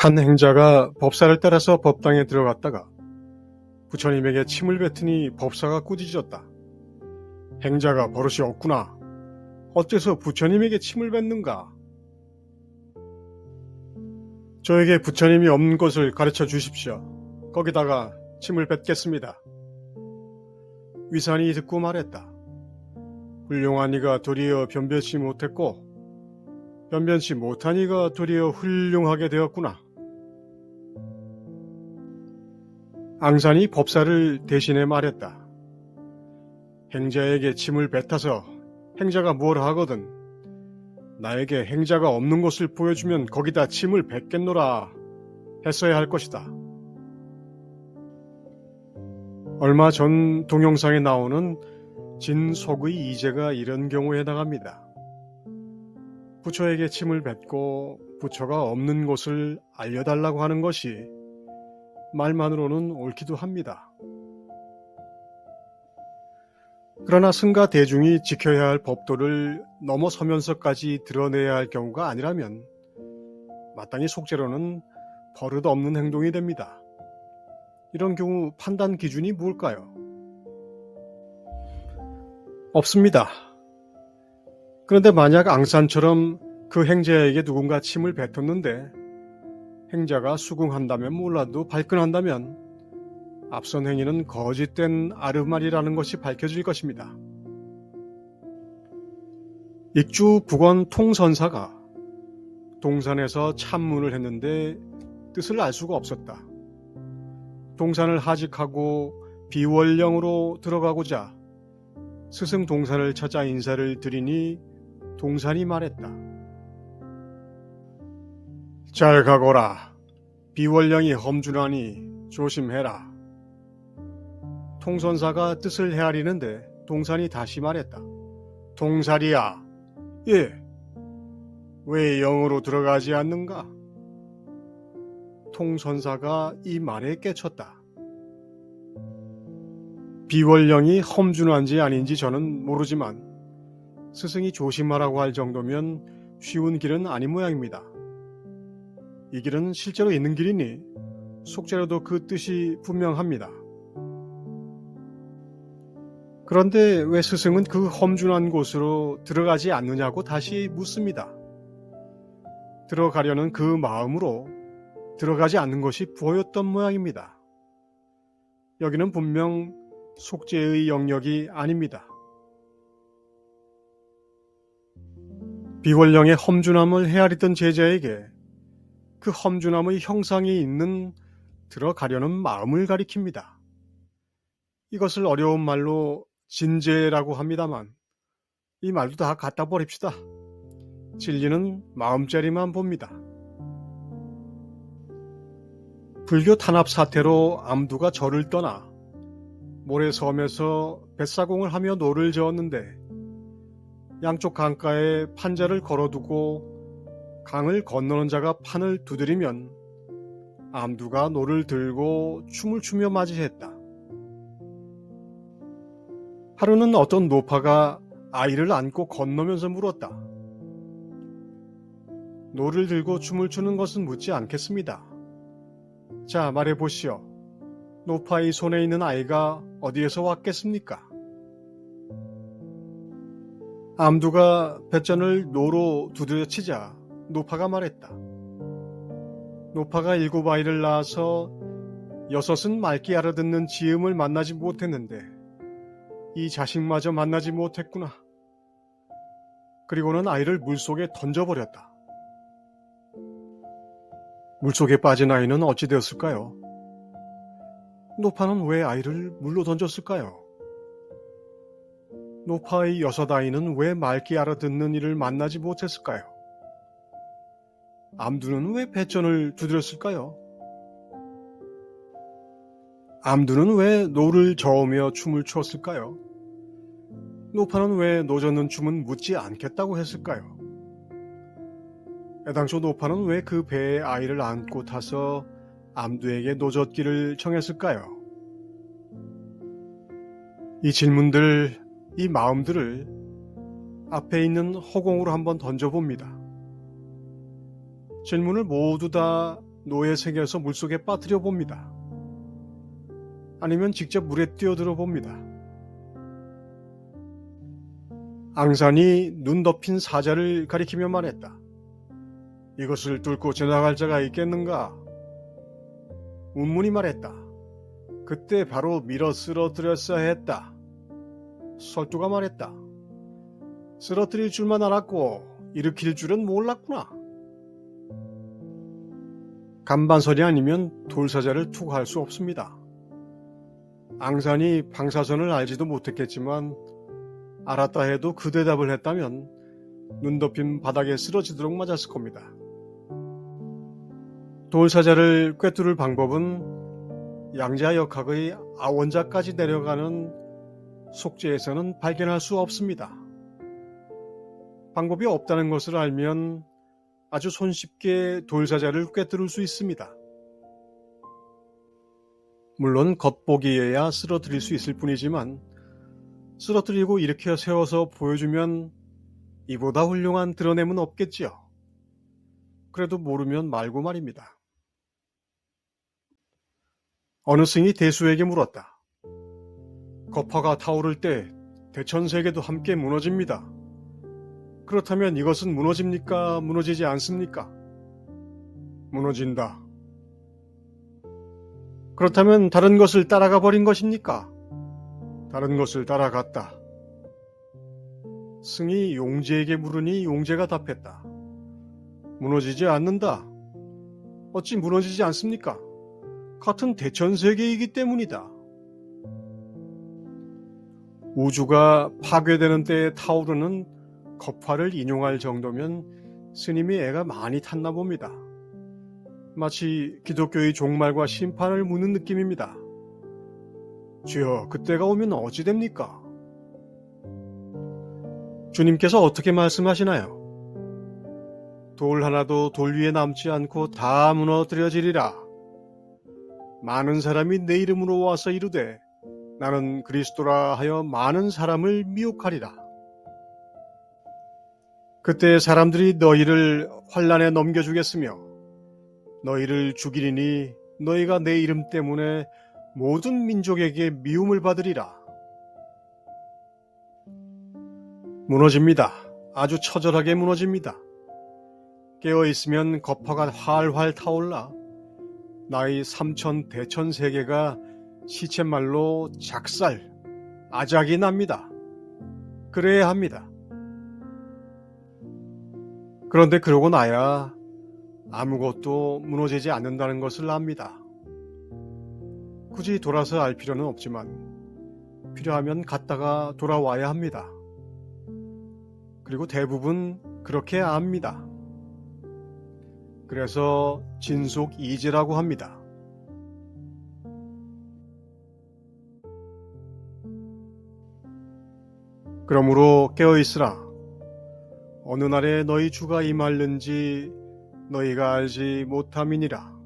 한 행자가 법사를 따라서 법당에 들어갔다가 부처님에게 침을 뱉으니 법사가 꾸짖었다. 행자가 버릇이 없구나. 어째서 부처님에게 침을 뱉는가? 저에게 부처님이 없는 것을 가르쳐 주십시오. 거기다가 침을 뱉겠습니다. 위산이 듣고 말했다. 훌륭한 이가 도리어 변변치 못했고 변변치 못한 이가 도리어 훌륭하게 되었구나. 앙산이 법사를 대신해 말했다. 행자에게 침을 뱉어서 행자가 뭘 하거든 나에게 행자가 없는 것을 보여주면 거기다 침을 뱉겠노라 했어야 할 것이다. 얼마 전 동영상에 나오는 진속의 이제가 이런 경우에 해당합니다. 부처에게 침을 뱉고 부처가 없는 곳을 알려달라고 하는 것이 말만으로는 옳기도 합니다. 그러나 승가 대중이 지켜야 할 법도를 넘어서면서까지 드러내야 할 경우가 아니라면 마땅히 속죄로는 버릇 없는 행동이 됩니다. 이런 경우 판단 기준이 뭘까요? 없습니다. 그런데 만약 앙산처럼 그 행자에게 누군가 침을 뱉었는데 행자가 수긍한다면 몰라도 발끈한다면 앞선 행위는 거짓된 아르말이라는 것이 밝혀질 것입니다. 익주 북원 통선사가 동산에서 참문을 했는데 뜻을 알 수가 없었다. 동산을 하직하고 비월령으로 들어가고자 스승 동산을 찾아 인사를 드리니 동산이 말했다. 잘 가거라. 비월령이 험준하니 조심해라. 통선사가 뜻을 헤아리는데 동산이 다시 말했다. 동살이야. 예. 왜 영으로 들어가지 않는가? 통선사가 이 말에 깨쳤다. 비월령이 험준한지 아닌지 저는 모르지만 스승이 조심하라고 할 정도면 쉬운 길은 아닌 모양입니다. 이 길은 실제로 있는 길이니 속죄로도 그 뜻이 분명합니다. 그런데 왜 스승은 그 험준한 곳으로 들어가지 않느냐고 다시 묻습니다. 들어가려는 그 마음으로 들어가지 않는 것이 보였던 모양입니다. 여기는 분명 속죄의 영역이 아닙니다. 비월령의 험준함을 헤아리던 제자에게 그 험준함의 형상이 있는 들어가려는 마음을 가리킵니다. 이것을 어려운 말로 진제라고 합니다만 이 말도 다 갖다 버립시다. 진리는 마음자리만 봅니다. 불교 탄압 사태로 암두가 절을 떠나 모래섬에서 뱃사공을 하며 노를 저었는데 양쪽 강가에 판자를 걸어두고 강을 건너는 자가 판을 두드리면 암두가 노를 들고 춤을 추며 맞이했다. 하루는 어떤 노파가 아이를 안고 건너면서 물었다. 노를 들고 춤을 추는 것은 묻지 않겠습니다. 자, 말해보시오. 노파의 손에 있는 아이가 어디에서 왔겠습니까? 암두가 뱃전을 노로 두드려치자 노파가 말했다. 노파가 7 아이를 낳아서 6은 맑게 알아듣는 지음을 만나지 못했는데 이 자식마저 만나지 못했구나. 그리고는 아이를 물속에 던져버렸다. 물속에 빠진 아이는 어찌 되었을까요? 노파는 왜 아이를 물로 던졌을까요? 노파의 6 아이는 왜 맑게 알아듣는 이를 만나지 못했을까요? 암두는 왜 뱃전을 두드렸을까요? 암두는 왜 노를 저으며 춤을 추었을까요? 노파는 왜 노젓는 춤은 묻지 않겠다고 했을까요? 애당초 노파는 왜 그 배에 아이를 안고 타서 암두에게 노젓기를 청했을까요? 이 질문들, 이 마음들을 앞에 있는 허공으로 한번 던져봅니다. 질문을 모두 다 노에 새겨서 물속에 빠뜨려 봅니다. 아니면 직접 물에 뛰어들어 봅니다. 앙산이 눈 덮인 사자를 가리키며 말했다. 이것을 뚫고 지나갈 자가 있겠는가? 운문이 말했다. 그때 바로 밀어 쓰러뜨렸어야 했다. 설두가 말했다. 쓰러뜨릴 줄만 알았고 일으킬 줄은 몰랐구나. 간반설이 아니면 돌사자를 투과할 수 없습니다. 앙산이 방사선을 알지도 못했겠지만 알았다 해도 그 대답을 했다면 눈 덮인 바닥에 쓰러지도록 맞았을 겁니다. 돌사자를 꿰뚫을 방법은 양자 역학의 아원자까지 내려가는 속죄에서는 발견할 수 없습니다. 방법이 없다는 것을 알면 아주 손쉽게 돌사자를 꿰뚫을 수 있습니다. 물론 겉보기에야 쓰러뜨릴 수 있을 뿐이지만 쓰러뜨리고 일으켜 세워서 보여주면 이보다 훌륭한 드러냄은 없겠지요. 그래도 모르면 말고 말입니다. 어느 승이 대수에게 물었다. 거파가 타오를 때 대천세계도 함께 무너집니다. 그렇다면 이것은 무너집니까? 무너지지 않습니까? 무너진다. 그렇다면 다른 것을 따라가 버린 것입니까? 다른 것을 따라갔다. 승이 용제에게 물으니 용제가 답했다. 무너지지 않는다. 어찌 무너지지 않습니까? 같은 대천세계이기 때문이다. 우주가 파괴되는 때에 타오르는 거파를 인용할 정도면 스님이 애가 많이 탔나 봅니다. 마치 기독교의 종말과 심판을 묻는 느낌입니다. 주여, 그때가 오면 어찌 됩니까? 주님께서 어떻게 말씀하시나요? 돌 하나도 돌 위에 남지 않고 다 무너뜨려지리라. 많은 사람이 내 이름으로 와서 이르되 나는 그리스도라 하여 많은 사람을 미혹하리라. 그때 사람들이 너희를 환난에 넘겨주겠으며 너희를 죽이리니 너희가 내 이름 때문에 모든 민족에게 미움을 받으리라. 무너집니다. 아주 처절하게 무너집니다. 깨어있으면 거파가 활활 타올라 나의 3천 대천 세계가 시쳇말로 작살, 아작이 납니다. 그래야 합니다. 그런데 그러고 나야 아무것도 무너지지 않는다는 것을 압니다. 굳이 돌아서 알 필요는 없지만 필요하면 갔다가 돌아와야 합니다. 그리고 대부분 그렇게 압니다. 그래서 진속이지라고 합니다. 그러므로 깨어있으라. 어느 날에 너희 주가 임할는지 너희가 알지 못함이니라.